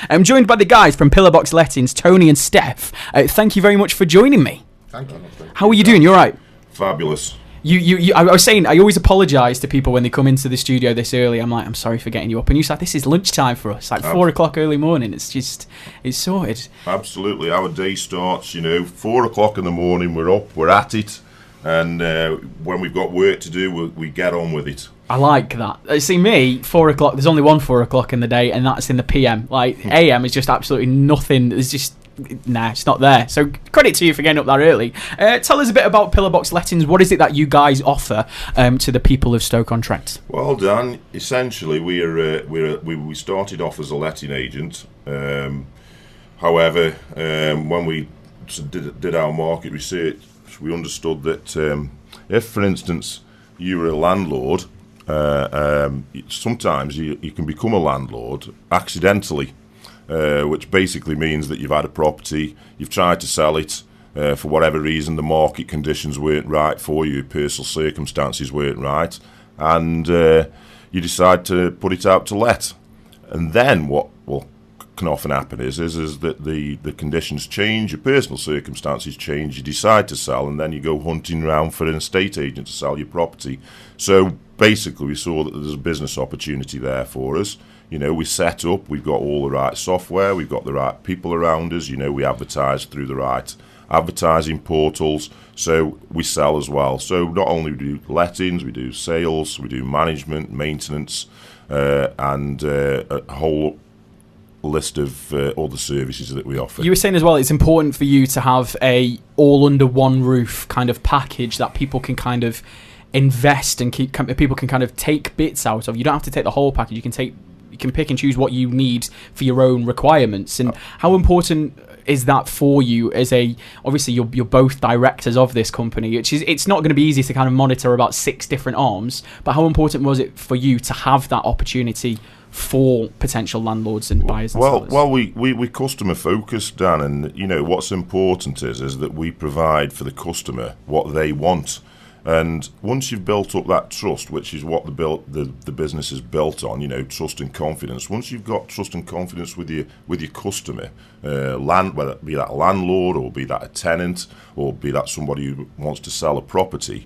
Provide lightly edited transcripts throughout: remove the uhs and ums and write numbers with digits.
I'm joined by the guys from Pillarbox Lettings, Tony and Steff. Thank you very much for joining me. Thank you. How are you doing? You all right? Fabulous. I was saying, I always apologise to people when they come into the studio this early. I'm like, I'm sorry for getting you up. And you said, this is lunchtime for us, like 4 o'clock early morning. It's sorted. Absolutely. Our day starts, 4 o'clock in the morning, we're up, we're at it. And when we've got work to do, we get on with it. I like that. See, me, 4 o'clock, there's only one 4 o'clock in the day, and that's in the PM. Like, AM is just absolutely nothing. There's just... Nah, it's not there. So credit to you for getting up that early. Tell us a bit about Pillarbox Lettings. What is it that you guys offer to the people of Stoke-on-Trent? Well, Dan, essentially we started off as a letting agent. However, when we did our market research, we understood that if, for instance, you were a landlord, sometimes you can become a landlord accidentally. Which basically means that you've had a property, you've tried to sell it, for whatever reason the market conditions weren't right for you, personal circumstances weren't right, and you decide to put it out to let. And then what can often happen is that the conditions change, your personal circumstances change, you decide to sell, and then you go hunting around for an estate agent to sell your property. So basically we saw that there's a business opportunity there for us. We set up, we've got all the right software, we've got the right people around us, we advertise through the right advertising portals, so we sell as well. So not only do we do lettings, we do sales, we do management, maintenance, and a whole list of other services that we offer. You were saying as well, it's important for you to have a all under one roof kind of package that people can kind of invest and people can kind of take bits out of. You don't have to take the whole package, you can pick and choose what you need for your own requirements. And how important is that for you obviously you're both directors of this company, which is, it's not going to be easy to kind of monitor about 6 different arms, but how important was it for you to have that opportunity for potential landlords and buyers and sellers? Well, we customer focused, Dan, and what's important is that we provide for the customer what they want. And once you've built up that trust, which is what the business is built on, trust and confidence. Once you've got trust and confidence with your customer, whether it be that a landlord or be that a tenant or be that somebody who wants to sell a property,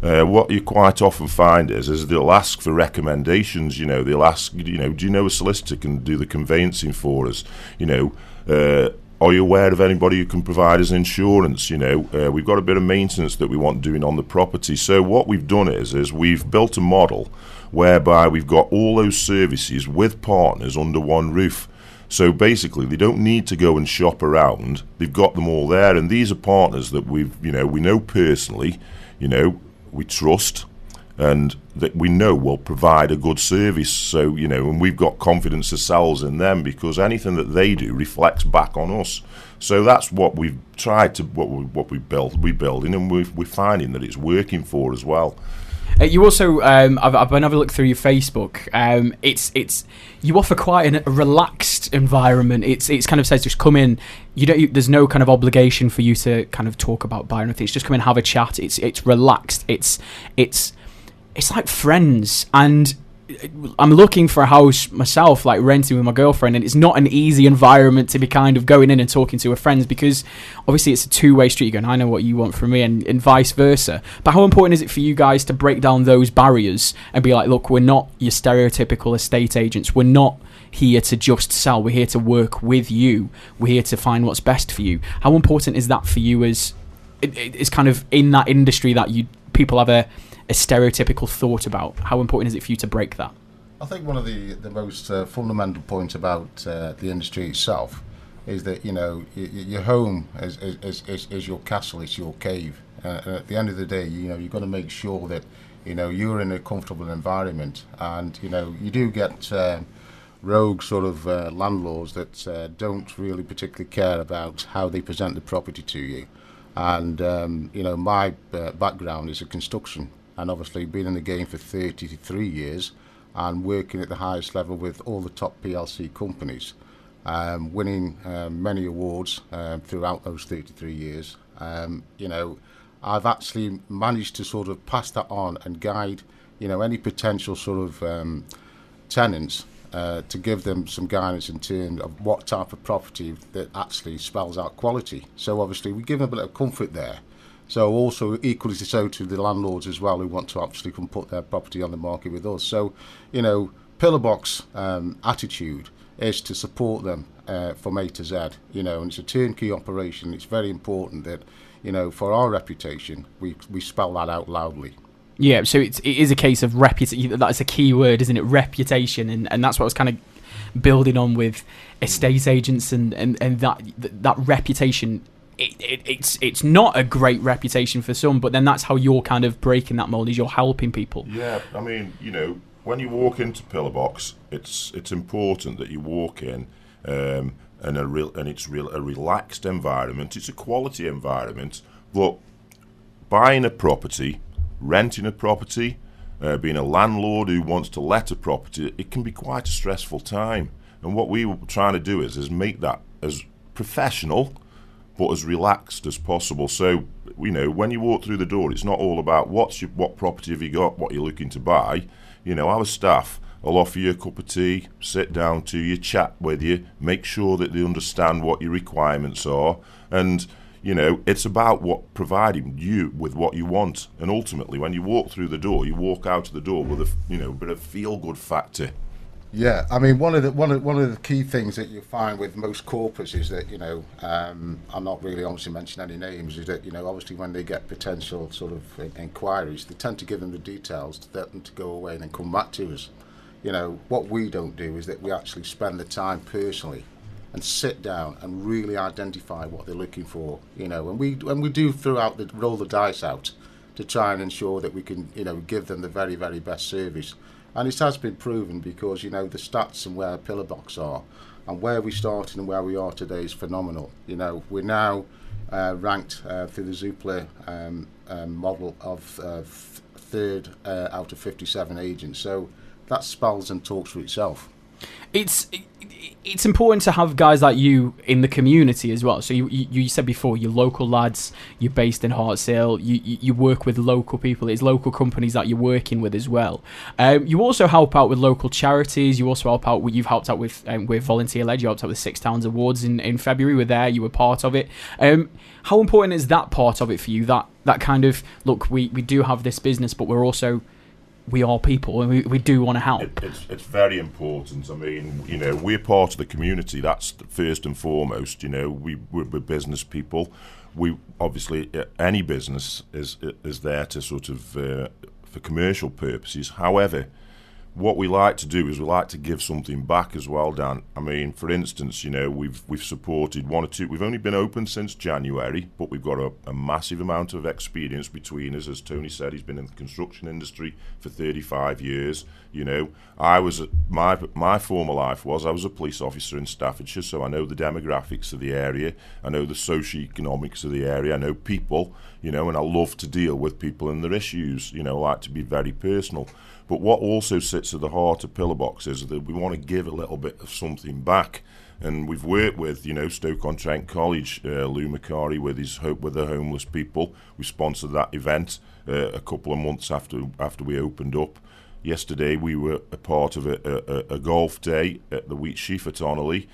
what you quite often find is they'll ask for recommendations. They'll ask, do you know a solicitor can do the conveyancing for us? Are you aware of anybody who can provide us insurance? We've got a bit of maintenance that we want doing on the property. So what we've done is we've built a model whereby we've got all those services with partners under one roof. So basically, they don't need to go and shop around. They've got them all there, and these are partners that we know personally, we trust, and that we know will provide a good service. So, and we've got confidence ourselves in them because anything that they do reflects back on us. So that's what we've tried to, what we're building, and we're finding that it's working for as well. You also, I've been having a look through your Facebook. You offer quite a relaxed environment. It's kind of says just come in. There's no kind of obligation for you to kind of talk about buying anything. It's just come in, have a chat. It's relaxed. It's like friends, and I'm looking for a house myself, like renting with my girlfriend, and it's not an easy environment to be kind of going in and talking to her friends, because obviously it's a two-way street. You're going, I know what you want from me, and vice versa. But how important is it for you guys to break down those barriers and be like, look, we're not your stereotypical estate agents. We're not here to just sell. We're here to work with you. We're here to find what's best for you. How important is that for you as it's kind of in that industry that people have a stereotypical thought about? How important is it for you to break that? I think one of the most fundamental points about the industry itself is that your home is your castle, it's your cave. At the end of the day, you've got to make sure that you're in a comfortable environment, and you do get rogue sort of landlords that don't really particularly care about how they present the property to you. And my background is in construction. And obviously been in the game for 33 years and working at the highest level with all the top PLC companies, winning many awards throughout those 33 years. I've actually managed to sort of pass that on and guide, any potential sort of tenants to give them some guidance in terms of what type of property that actually spells out quality. So obviously we give them a bit of comfort there. So also equally so to the landlords as well who want to actually come put their property on the market with us. So, Pillarbox attitude is to support them from A to Z, and it's a turnkey operation. It's very important that, for our reputation, we spell that out loudly. Yeah, so it is a case of reputation. That's a key word, isn't it? Reputation, and that's what I was kind of building on with estate agents and that reputation. It's not a great reputation for some, but then that's how you're kind of breaking that mold. Is you're helping people. Yeah, I mean, when you walk into Pillarbox, it's important that you walk in and it's a relaxed environment. It's a quality environment. Look, buying a property, renting a property, being a landlord who wants to let a property, it can be quite a stressful time. And what we were trying to do is make that as professional but as relaxed as possible. So, when you walk through the door, it's not all about what property have you got, what you're looking to buy. Our staff will offer you a cup of tea, sit down to you, chat with you, make sure that they understand what your requirements are, and it's about providing you with what you want. And ultimately, when you walk through the door, you walk out of the door with a bit of feel-good factor. Yeah, I mean, one of the key things that you find with most corporates is that I'm not really obviously mentioning any names, is that obviously when they get potential sort of inquiries, they tend to give them the details to let them to go away and then come back to us. What we don't do is that we actually spend the time personally and sit down and really identify what they're looking for. And we do roll the dice out to try and ensure that we can give them the very, very best service. And it has been proven because, the stats and where Pillarbox are and where we started and where we are today is phenomenal. We're now ranked through the Zoopla model of third out of 57 agents. So that spells and talks for itself. It's important to have guys like you in the community as well. So you said before, you're local lads, you're based in Hartsdale, you work with local people, it's local companies that you're working with as well. You also help out with local charities, you also help out, you've helped out with Volunteer Led, you helped out with 6 Towns Awards in February, we were there, you were part of it. How important is that part of it for you, that kind of, look, we do have this business, but we are people and we do want to help. It's very important. I mean, we're part of the community. That's first and foremost. We're business people. We obviously any business is there to sort of for commercial purposes. However, what we like to do is we like to give something back as well, Dan. I mean, for instance, we've supported one or two. We've only been open since January, but we've got a massive amount of experience between us. As Tony said, he's been in the construction industry for 35 years. I was my former life was I was a police officer in Staffordshire, so I know the demographics of the area. I know the socio-economics of the area. I know people, and I love to deal with people and their issues. I like to be very personal. But what also sits at the heart of Pillarbox is that we want to give a little bit of something back. And we've worked with, Stoke-on-Trent College, Lou Macari with the homeless people. We sponsored that event a couple of months after we opened up. Yesterday we were a part of a golf day at the Wheatsheaf at Onnerley,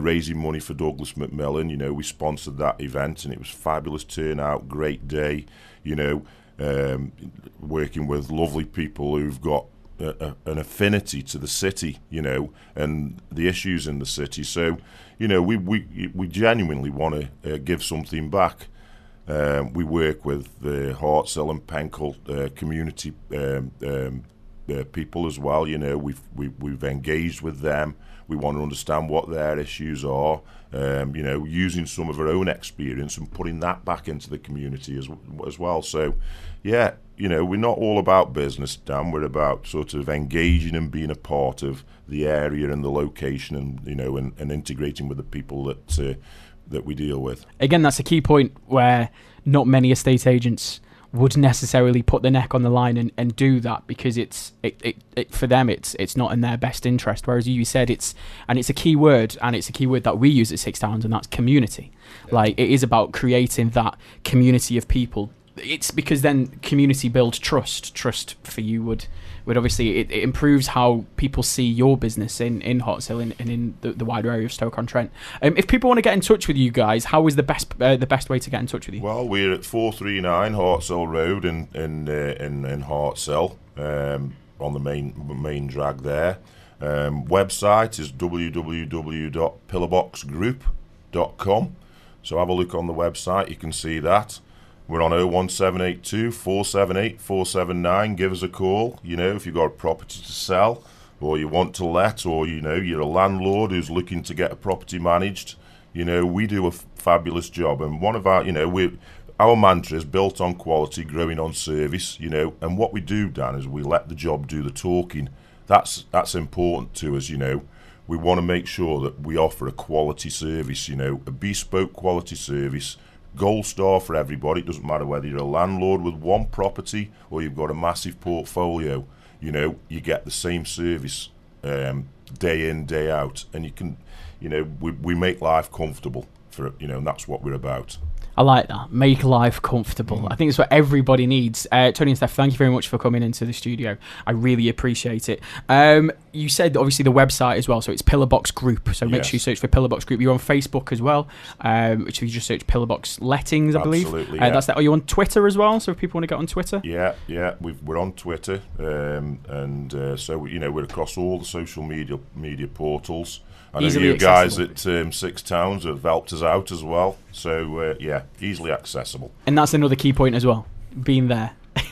raising money for Douglas Macmillan. We sponsored that event and it was fabulous turnout, great day, working with lovely people who've got an affinity to the city, and the issues in the city. So, we genuinely want to give something back. We work with the Hartsdale and Penkhull community people as well. We've engaged with them. We want to understand what their issues are. Using some of our own experience and putting that back into the community as well. So, yeah, we're not all about business, Dan. We're about sort of engaging and being a part of the area and the location, and and integrating with the people that we deal with. Again, that's a key point where not many estate agents would necessarily put their neck on the line and do that, because it's for them it's not in their best interest. Whereas you said it's a key word, and it's a key word that we use at 6 Towns, and that's community. Yeah. Like, it is about creating that community of people it's because then community builds trust. Trust for you would obviously it improves how people see your business in Hartshill and in the wider area of Stoke-on-Trent. If people want to get in touch with you guys, how is the best way to get in touch with you? Well, we're at 439 Hartshill Road in Hartshill, on the main drag there. Website is www.pillarboxgroup.com. So have a look on the website, you can see that. We're on 01782 478 479. Give us a call. If you've got a property to sell, or you want to let, or you're a landlord who's looking to get a property managed. We do a fabulous job, and one of our our mantra is built on quality, growing on service. And what we do, Dan, is we let the job do the talking. That's important to us. We want to make sure that we offer a quality service. A bespoke quality service. Gold star for everybody. It doesn't matter whether you're a landlord with one property or you've got a massive portfolio. You get the same service day in, day out, and you can, we make life comfortable for and that's what we're about. I like that. Make life comfortable. I think it's what everybody needs. Tony and Steff, thank you very much for coming into the studio. I really appreciate it. You said, obviously, the website as well, so it's Pillarbox Group. So make sure you search for Pillarbox Group. You're on Facebook as well, which you just search Pillarbox Lettings, I believe. Absolutely, yeah. That's that. Are you on Twitter as well? So if people want to get on Twitter? Yeah. We're on Twitter. So, we're across all the social media portals. I know you guys at Six Towns have helped us out as well. So, easily accessible. And that's another key point as well, being there.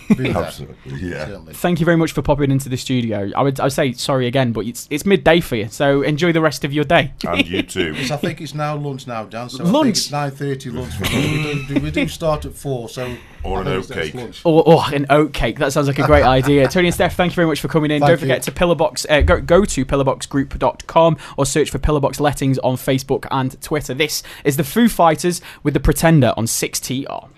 Absolutely, yeah. Thank you very much for popping into the studio. I would say sorry again, but it's midday for you, so enjoy the rest of your day. And you too. I think it's now lunch now, Dan. So lunch? I think it's 9:30 lunch. we do start at 4, so... Or an oat cake. Or an oat cake. That sounds like a great idea. Tony and Steff, thank you very much for coming in. Don't forget to Pillarbox. Go to pillarboxgroup.com or search for Pillarbox Lettings on Facebook and Twitter. This is the Foo Fighters with The Pretender on 6TR.